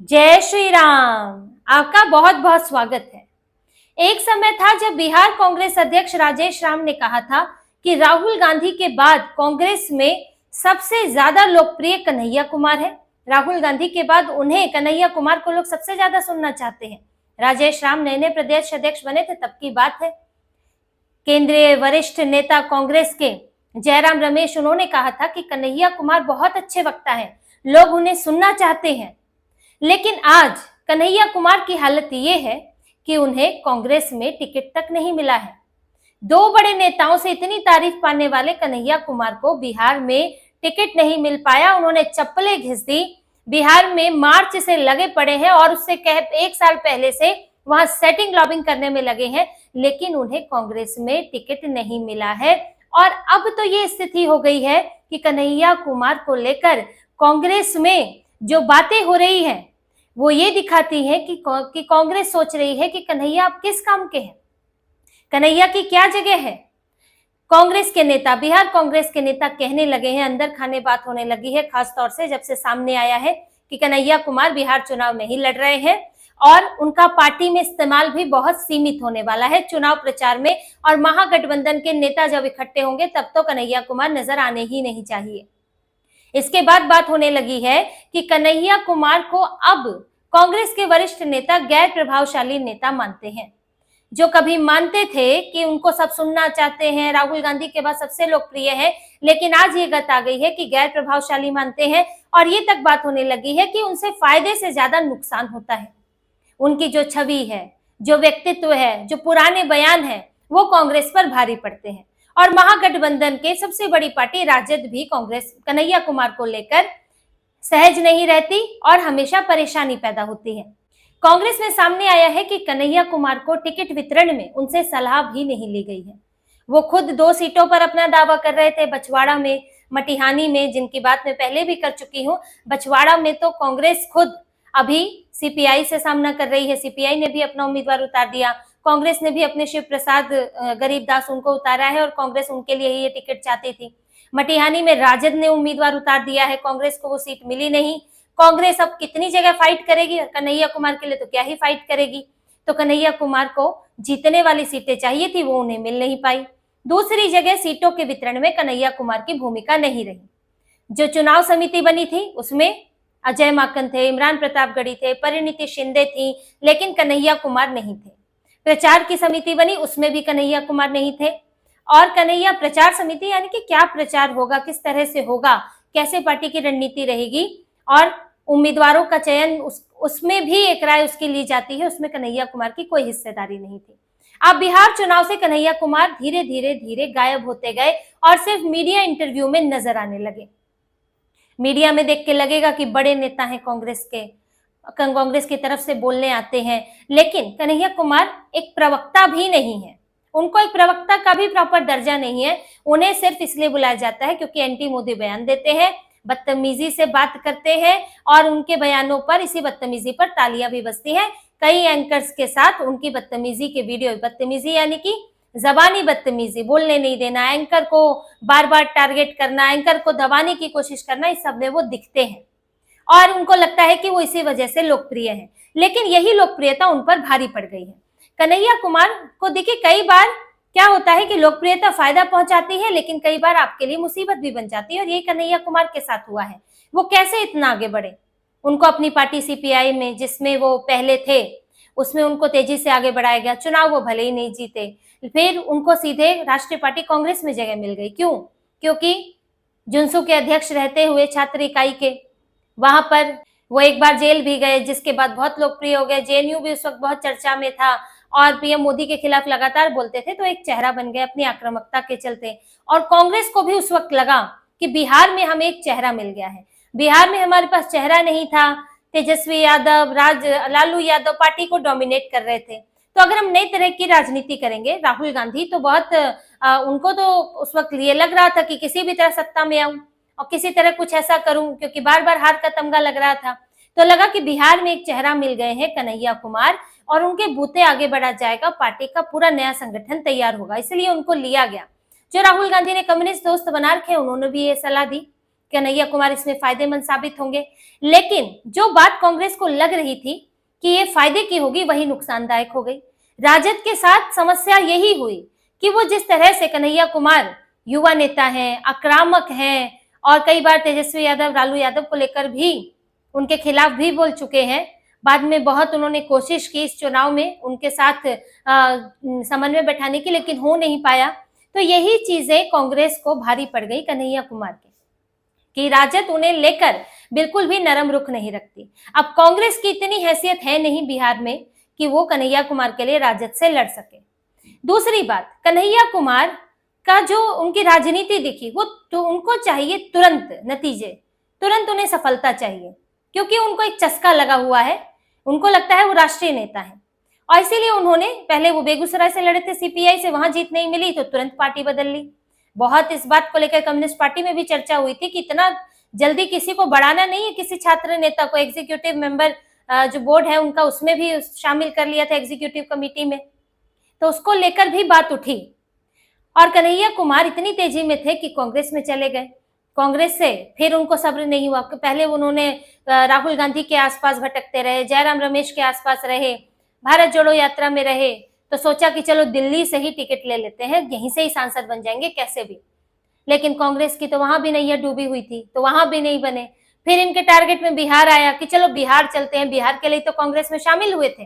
जय श्री राम। आपका बहुत बहुत स्वागत है। एक समय था जब बिहार कांग्रेस अध्यक्ष राजेश राम ने कहा था कि राहुल गांधी के बाद कांग्रेस में सबसे ज्यादा लोकप्रिय कन्हैया कुमार है। राहुल गांधी के बाद उन्हें, कन्हैया कुमार को लोग सबसे ज्यादा सुनना चाहते हैं। राजेश राम नए नए प्रदेश अध्यक्ष बने थे तब की बात है। केंद्रीय वरिष्ठ नेता कांग्रेस के जयराम रमेश, उन्होंने कहा था कि कन्हैया कुमार बहुत अच्छे वक्ता हैं, लोग उन्हें सुनना चाहते हैं। लेकिन आज कन्हैया कुमार की हालत ये है कि उन्हें कांग्रेस में टिकट तक नहीं मिला है। दो बड़े नेताओं से इतनी तारीफ पाने वाले कन्हैया कुमार को बिहार में टिकट नहीं मिल पाया। उन्होंने चप्पलें घिस दी, बिहार में मार्च से लगे पड़े हैं और उससे एक साल पहले से वहां सेटिंग लॉबिंग करने में लगे हैं, लेकिन उन्हें कांग्रेस में टिकट नहीं मिला है। और अब तो ये स्थिति हो गई है कि कन्हैया कुमार को लेकर कांग्रेस में जो बातें हो रही हैं वो ये दिखाती है कि कांग्रेस सोच रही है कि कन्हैया आप किस काम के हैं, कन्हैया की क्या जगह है। कांग्रेस के नेता, बिहार कांग्रेस के नेता कहने लगे हैं, अंदर खाने बात होने लगी है, खासतौर से जब से सामने आया है कि कन्हैया कुमार बिहार चुनाव नहीं लड़ रहे हैं और उनका पार्टी में इस्तेमाल भी बहुत सीमित होने वाला है चुनाव प्रचार में। और महागठबंधन के नेता जब इकट्ठे होंगे तब तो कन्हैया कुमार नजर आने ही नहीं चाहिए। इसके बाद बात होने लगी है कि कन्हैया कुमार को अब कांग्रेस के वरिष्ठ नेता गैर प्रभावशाली नेता मानते हैं। जो कभी मानते थे कि उनको सब सुनना चाहते हैं, राहुल गांधी के बाद सबसे लोकप्रिय है, लेकिन आज ये बात आ गई है कि गैर प्रभावशाली मानते हैं। और ये तक बात होने लगी है कि उनसे फायदे से ज्यादा नुकसान होता है। उनकी जो छवि है, जो व्यक्तित्व है, जो पुराने बयान है, वो कांग्रेस पर भारी पड़ते हैं। और महागठबंधन के सबसे बड़ी पार्टी राजद भी कांग्रेस, कन्हैया कुमार को लेकर सहज नहीं रहती और हमेशा परेशानी पैदा होती है। कांग्रेस में सामने आया है कि कन्हैया कुमार को टिकट वितरण में उनसे सलाह भी नहीं ली गई है। वो खुद 2 सीटों पर अपना दावा कर रहे थे, बछवाड़ा में, मटिहानी में, जिनकी बात मैं पहले भी कर चुकी हूँ। बछवाड़ा में तो कांग्रेस खुद अभी सीपीआई से सामना कर रही है, सीपीआई ने भी अपना उम्मीदवार उतार दिया, कांग्रेस ने भी अपने शिव प्रसाद गरीबदास उनको उतारा है और कांग्रेस उनके लिए ही ये टिकट चाहती थी। मटिहानी में राजद ने उम्मीदवार उतार दिया है, कांग्रेस को वो सीट मिली नहीं। कांग्रेस अब कितनी जगह फाइट करेगी, कन्हैया कुमार के लिए तो क्या ही फाइट करेगी। तो कन्हैया कुमार को जीतने वाली सीटें चाहिए थी, वो उन्हें मिल नहीं पाई। दूसरी जगह सीटों के वितरण में कन्हैया कुमार की भूमिका नहीं रही। जो चुनाव समिति बनी थी उसमें अजय माकन थे, इमरान प्रतापगढ़ी थे, परिणीति शिंदे थी, लेकिन कन्हैया कुमार नहीं थे। प्रचार की समिति बनी, उसमें भी कन्हैया कुमार नहीं थे। और कन्हैया प्रचार समिति यानी कि क्या प्रचार होगा, किस तरह से होगा, कैसे पार्टी की रणनीति रहेगी और उम्मीदवारों का चयन, उसमें भी एक राय उसकी ली जाती है, उसमें कन्हैया कुमार की कोई हिस्सेदारी नहीं थी। अब बिहार चुनाव से कन्हैया कुमार धीरे धीरे धीरे गायब होते गए और सिर्फ मीडिया इंटरव्यू में नजर आने लगे। मीडिया में देख के लगेगा कि बड़े नेता हैं कांग्रेस के, कांग्रेस की तरफ से बोलने आते हैं, लेकिन कन्हैया कुमार एक प्रवक्ता भी नहीं है। उनको एक प्रवक्ता का भी प्रॉपर दर्जा नहीं है। उन्हें सिर्फ इसलिए बुलाया जाता है क्योंकि एंटी मोदी बयान देते हैं, बदतमीजी से बात करते हैं और उनके बयानों पर, इसी बदतमीजी पर तालियां भी बजती हैं। कई एंकर्स के साथ उनकी बदतमीजी के वीडियो, बदतमीजी यानी कि जबानी बदतमीजी, बोलने नहीं देना, एंकर को बार बार टारगेट करना, एंकर को दबाने की कोशिश करना, इस सब में वो दिखते हैं और उनको लगता है कि वो इसी वजह से लोकप्रिय है। लेकिन यही लोकप्रियता उन पर भारी पड़ गई है। कन्हैया कुमार को देखिए, कई बार क्या होता है कि लोकप्रियता फायदा पहुंचाती है, लेकिन कई बार आपके लिए मुसीबत भी बन जाती है, और ये कन्हैया कुमार के साथ हुआ है। वो कैसे इतना आगे बढ़े, उनको अपनी पार्टी सीपीआई में, जिसमें वो पहले थे, उसमें उनको तेजी से आगे बढ़ाया गया। चुनाव वो भले ही नहीं जीते, फिर उनको सीधे राष्ट्रीय पार्टी कांग्रेस में जगह मिल गई। क्यों? क्योंकि जुनसू के अध्यक्ष रहते हुए छात्र इकाई के, वहां पर वो एक बार जेल भी गए, जिसके बाद बहुत लोकप्रिय हो गए। जेएनयू भी उस वक्त बहुत चर्चा में था और पीएम मोदी के खिलाफ लगातार बोलते थे, तो एक चेहरा बन गए अपनी आक्रामकता के चलते। और कांग्रेस को भी उस वक्त लगा कि बिहार में हमें एक चेहरा मिल गया है। बिहार में हमारे पास चेहरा नहीं था, तेजस्वी यादव, लालू यादव पार्टी को डोमिनेट कर रहे थे। तो अगर हम नई तरह की राजनीति करेंगे, राहुल गांधी तो बहुत उनको तो उस वक्त ये लग रहा था कि किसी भी तरह सत्ता में आऊं और किसी तरह कुछ ऐसा करूं, क्योंकि बार बार हार का तमगा लग रहा था। तो लगा कि बिहार में एक चेहरा मिल गए हैं कन्हैया कुमार, और उनके बूते आगे बढ़ा जाएगा, पार्टी का पूरा नया संगठन तैयार होगा, इसलिए उनको लिया गया। जो राहुल गांधी ने कम्युनिस्ट दोस्त बना रखे, उन्होंने भी ये सलाह दी कन्हैया कुमार इसमें फायदेमंद साबित होंगे। लेकिन जो बात कांग्रेस को लग रही थी कि ये फायदे की होगी, वही नुकसानदायक हो गई। राजद के साथ समस्या यही हुई कि वो जिस तरह से कन्हैया कुमार युवा नेता हैं, आक्रामक हैं और कई बार तेजस्वी यादव, लालू यादव को लेकर भी उनके खिलाफ भी बोल चुके हैं। बाद में बहुत उन्होंने कोशिश की इस चुनाव में उनके साथ समन्वय बैठाने की, लेकिन हो नहीं पाया। तो यही चीजें कांग्रेस को भारी पड़ गई कन्हैया कुमार के, कि राजद उन्हें लेकर बिल्कुल भी नरम रुख नहीं रखती। अब कांग्रेस की इतनी हैसियत है नहीं बिहार में कि वो कन्हैया कुमार के लिए राजद से लड़ सके। दूसरी बात, कन्हैया कुमार का जो उनकी राजनीति दिखी, वो तो उनको चाहिए तुरंत नतीजे, तुरंत उन्हें सफलता चाहिए, क्योंकि उनको एक चस्का लगा हुआ है। उनको लगता है वो राष्ट्रीय नेता है, और इसीलिए उन्होंने पहले वो बेगूसराय से लड़े थे सीपीआई से, वहां जीत नहीं मिली तो तुरंत पार्टी बदल ली। बहुत इस बात को लेकर कम्युनिस्ट पार्टी में भी चर्चा हुई थी कि इतना जल्दी किसी को बढ़ाना नहीं है, किसी छात्र नेता को एग्जीक्यूटिव मेंबर जो बोर्ड है उनका, उसमें भी शामिल कर लिया था एग्जीक्यूटिव कमेटी में, तो उसको लेकर भी बात उठी। और कन्हैया कुमार इतनी तेजी में थे कि कांग्रेस में चले गए। कांग्रेस से फिर उनको सब्र नहीं हुआ, पहले उन्होंने राहुल गांधी के आसपास भटकते रहे, जयराम रमेश के आसपास रहे, भारत जोड़ो यात्रा में रहे, तो सोचा कि चलो दिल्ली से ही टिकट ले लेते हैं, यहीं से ही सांसद बन जाएंगे कैसे भी। लेकिन कांग्रेस की तो वहां भी नैया डूबी हुई थी, तो वहां भी नहीं बने। फिर इनके टारगेट में बिहार आया कि चलो बिहार चलते हैं, बिहार के लिए तो कांग्रेस में शामिल हुए थे,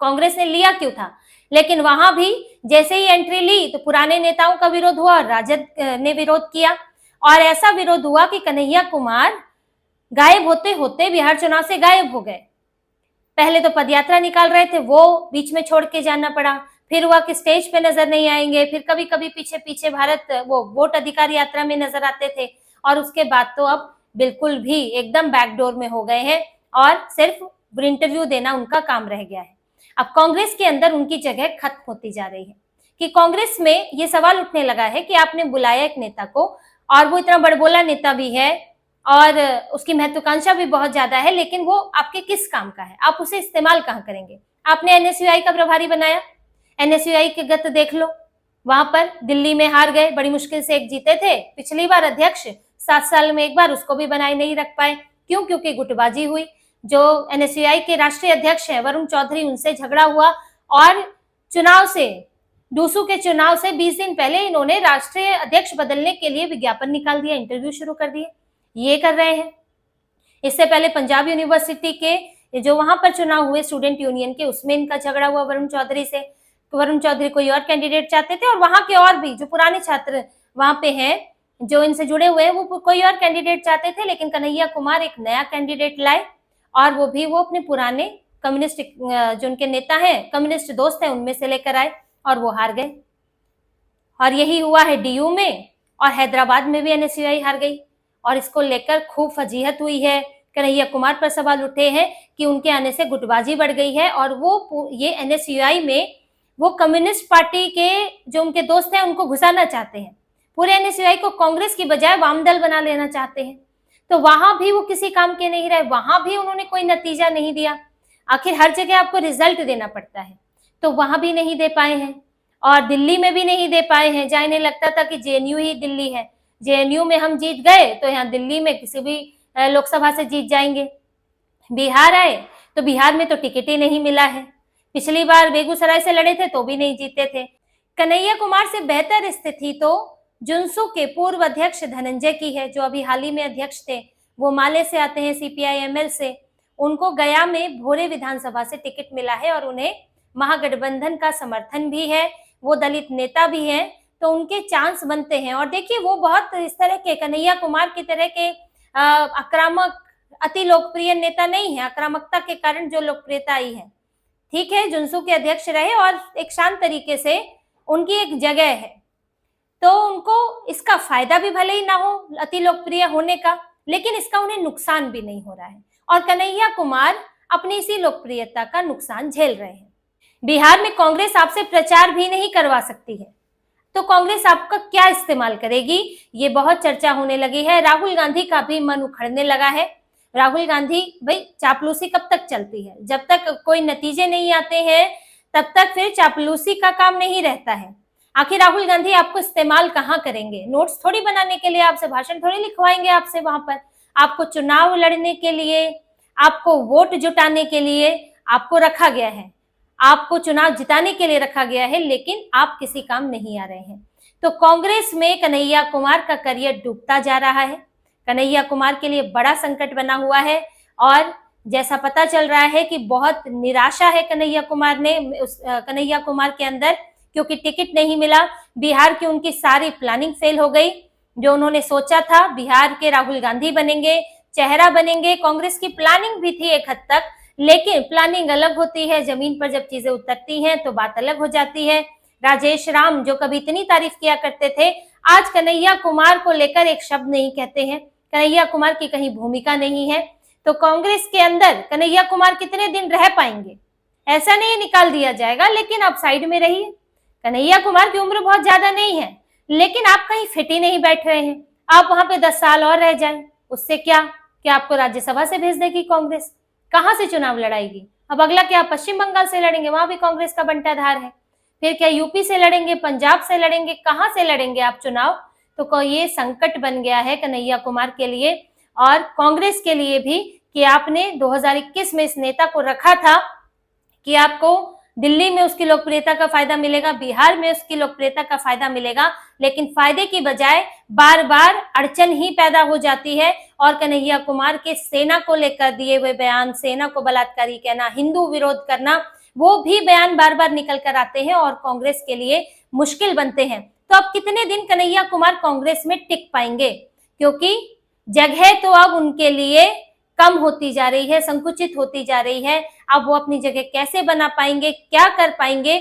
कांग्रेस ने लिया क्यों था। लेकिन वहां भी जैसे ही एंट्री ली तो पुराने नेताओं का विरोध हुआ, राजद ने विरोध किया, और ऐसा विरोध हुआ कि कन्हैया कुमार गायब होते होते बिहार चुनाव से गायब हो गए। पहले तो पदयात्रा निकाल रहे थे, वो बीच में छोड़ के जाना पड़ा। फिर हुआ कि स्टेज पे नजर नहीं आएंगे, फिर कभी कभी पीछे पीछे भारत वो वोट अधिकार यात्रा में नजर आते थे, और उसके बाद तो अब बिल्कुल भी एकदम बैकडोर में हो गए हैं और सिर्फ इंटरव्यू देना उनका काम रह गया है। अब कांग्रेस के अंदर उनकी जगह खत्म होती जा रही है, कि कांग्रेस में ये सवाल उठने लगा है कि आपने बुलाया एक नेता को, और वो इतना बड़बोला नेता भी है और उसकी महत्वाकांक्षा भी बहुत ज्यादा है, लेकिन वो आपके किस काम का है, आप उसे इस्तेमाल कहाँ करेंगे। आपने एनएसयूआई का प्रभारी बनाया, एनएसयूआई के गत देख लो, वहां पर दिल्ली में हार गए, बड़ी मुश्किल से एक जीते थे, पिछली बार अध्यक्ष 7 साल में एक बार, उसको भी बनाए नहीं रख पाए। क्यों? क्योंकि गुटबाजी हुई। जो एनएसयूआई के राष्ट्रीय अध्यक्ष हैं वरुण चौधरी, उनसे झगड़ा हुआ, और चुनाव से, डूसू के चुनाव से 20 दिन पहले इन्होंने राष्ट्रीय अध्यक्ष बदलने के लिए विज्ञापन निकाल दिया, इंटरव्यू शुरू कर दिए। ये कर रहे हैं। इससे पहले पंजाब यूनिवर्सिटी के जो वहां पर चुनाव हुए स्टूडेंट यूनियन के, उसमें इनका झगड़ा हुआ वरुण चौधरी से। तो वरुण चौधरी कोई और कैंडिडेट चाहते थे, और वहां के और भी जो पुराने छात्र वहां पे हैं जो इनसे जुड़े हुए हैं, वो कोई और कैंडिडेट चाहते थे, लेकिन कन्हैया कुमार एक नया कैंडिडेट लाए, और वो भी वो अपने पुराने कम्युनिस्ट जो उनके नेता हैं, कम्युनिस्ट दोस्त हैं, उनमें से लेकर आए, और वो हार गए। और यही हुआ है डीयू में, और हैदराबाद में भी एनएसयूआई हार गई, और इसको लेकर खूब फजीहत हुई है। कन्हैया कुमार पर सवाल उठे हैं कि उनके आने से गुटबाजी बढ़ गई है, और वो ये एनएसयूआई में वो कम्युनिस्ट पार्टी के जो उनके दोस्त हैं उनको घुसाना चाहते हैं, पूरे एनएसयूआई को कांग्रेस की बजाय वाम दल बना लेना चाहते हैं। तो वहां भी वो किसी काम के नहीं रहे, वहां भी उन्होंने कोई नतीजा नहीं दिया। आखिर हर जगह आपको रिजल्ट देना पड़ता है, तो वहां भी नहीं दे पाए हैं, और दिल्ली में भी नहीं दे पाए हैं, जहाँ इन्हें लगता था कि जेएनयू ही दिल्ली है, जेएनयू में हम जीत गए तो यहाँ दिल्ली में किसी भी लोकसभा से जीत जाएंगे। बिहार आए तो बिहार में तो टिकट ही नहीं मिला है, पिछली बार बेगूसराय से लड़े थे तो भी नहीं जीते थे। कन्हैया कुमार से बेहतर स्थिति तो जुनसू के पूर्व अध्यक्ष धनंजय की है, जो अभी हाल ही में अध्यक्ष थे। वो माले से आते हैं, सीपीआई-एमएल से। उनको गया में भोरे विधानसभा से टिकट मिला है, और उन्हें महागठबंधन का समर्थन भी है, वो दलित नेता भी हैं, तो उनके चांस बनते हैं। और देखिए, वो बहुत इस तरह के कन्हैया कुमार की तरह के आक्रामक, अति लोकप्रिय नेता नहीं है। आक्रामकता के कारण जो लोकप्रियता आई है, ठीक है, जुनसू के अध्यक्ष रहे और एक शांत तरीके से उनकी एक जगह है, तो उनको इसका फायदा भी भले ही ना हो अति लोकप्रिय होने का, लेकिन इसका उन्हें नुकसान भी नहीं हो रहा है, और कन्हैया कुमार अपनी इसी लोकप्रियता का नुकसान झेल रहे हैं। बिहार में कांग्रेस आपसे प्रचार भी नहीं करवा सकती है, तो कांग्रेस आपका क्या इस्तेमाल करेगी, ये बहुत चर्चा होने लगी है। राहुल गांधी का भी मन उखड़ने लगा है। राहुल गांधी, भाई चापलूसी कब तक चलती है? जब तक कोई नतीजे नहीं आते हैं तब तक फिर चापलूसी का काम नहीं रहता है। आखिर राहुल गांधी आपको इस्तेमाल कहाँ करेंगे? नोट्स थोड़ी बनाने के लिए, आपसे भाषण थोड़ी लिखवाएंगे आपसे वहां पर। आपको चुनाव लड़ने के लिए, आपको वोट जुटाने के लिए आपको रखा गया है, आपको चुनाव जिताने के लिए रखा गया है, लेकिन आप किसी काम नहीं आ रहे हैं। तो कांग्रेस में कन्हैया कुमार का करियर डूबता जा रहा है। कन्हैया कुमार के लिए बड़ा संकट बना हुआ है और जैसा पता चल रहा है कि बहुत निराशा है कन्हैया कुमार के अंदर, क्योंकि टिकट नहीं मिला। बिहार की उनकी सारी प्लानिंग फेल हो गई। जो उन्होंने सोचा था बिहार के राहुल गांधी बनेंगे, चेहरा बनेंगे, कांग्रेस की प्लानिंग भी थी एक हद तक, लेकिन प्लानिंग अलग होती है, जमीन पर जब चीजें उतरती हैं तो बात अलग हो जाती है। राजेश राम जो कभी इतनी तारीफ किया करते थे, आज कन्हैया कुमार को लेकर एक शब्द नहीं कहते हैं। कन्हैया कुमार की कहीं भूमिका नहीं है। तो कांग्रेस के अंदर कन्हैया कुमार कितने दिन रह पाएंगे? ऐसा नहीं निकाल दिया जाएगा, लेकिन आप साइड में रहिए। कन्हैया कुमार की उम्र बहुत ज्यादा नहीं है, लेकिन आप कहीं फिट ही नहीं बैठ रहे हैं। आप वहां पे 10 साल और रह जाएं, उससे क्या आपको राज्यसभा से भेज देगी कांग्रेस? कहां से चुनाव लड़ाएगी? अब अगला क्या पश्चिम बंगाल से लड़ेंगे? वहां भी कांग्रेस का बंटाधार है। फिर क्या यूपी से लड़ेंगे, पंजाब से लड़ेंगे? कहां से लड़ेंगे आप चुनाव? तो ये संकट बन गया है कन्हैया कुमार के लिए और कांग्रेस के लिए भी कि आपने 2021 में इस नेता को रखा था कि आपको दिल्ली में उसकी लोकप्रियता का फायदा मिलेगा, बिहार में उसकी लोकप्रियता का फायदा मिलेगा, लेकिन फायदे की बजाय बार बार अड़चन ही पैदा हो जाती है। और कन्हैया कुमार के सेना को लेकर दिए हुए बयान, सेना को बलात्कारी कहना, हिंदू विरोध करना, वो भी बयान बार बार निकल कर आते हैं और कांग्रेस के लिए मुश्किल बनते हैं। तो अब कितने दिन कन्हैया कुमार कांग्रेस में टिक पाएंगे? क्योंकि जगह तो अब उनके लिए कम होती जा रही है, संकुचित होती जा रही है। अब वो अपनी जगह कैसे बना पाएंगे, क्या कर पाएंगे?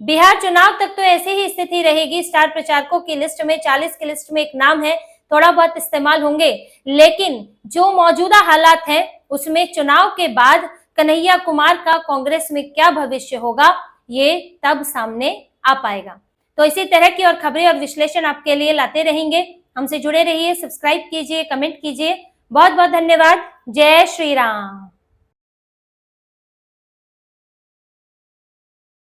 बिहार चुनाव तक तो ऐसे ही स्थिति रहेगी। स्टार प्रचारकों की लिस्ट में, 40 की लिस्ट में एक नाम है, थोड़ा बहुत इस्तेमाल होंगे, लेकिन जो मौजूदा हालात हैं उसमें चुनाव के बाद कन्हैया कुमार का कांग्रेस में क्या भविष्य होगा, ये तब सामने आ पाएगा। तो इसी तरह की और खबरें और विश्लेषण आपके लिए लाते रहेंगे। हमसे जुड़े रहिए, सब्सक्राइब कीजिए, कमेंट कीजिए। बहुत बहुत धन्यवाद। जय श्री राम।